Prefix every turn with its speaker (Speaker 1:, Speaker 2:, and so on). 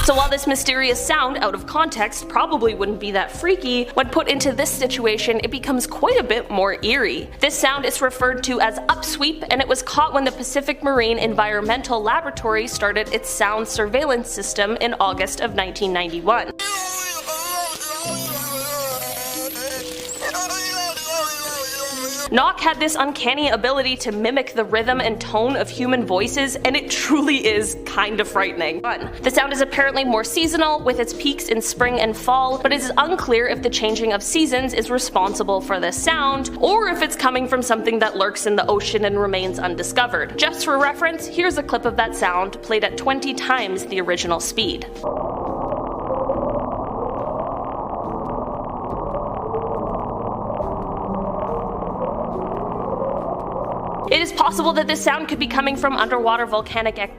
Speaker 1: So while this mysterious sound out of context probably wouldn't be that freaky, when put into this situation it becomes quite a bit more eerie. This sound is referred to as upsweep, and it was caught when the Pacific Marine Environmental Laboratory started its sound surveillance system in August of 1991. Knock had this uncanny ability to mimic the rhythm and tone of human voices, and it truly is kind of frightening. The sound is apparently more seasonal, with its peaks in spring and fall, but it is unclear if the changing of seasons is responsible for this sound, or if it's coming from something that lurks in the ocean and remains undiscovered. Just for reference, here's a clip of that sound, played at 20 times the original speed. It is possible that this sound could be coming from underwater volcanic activity.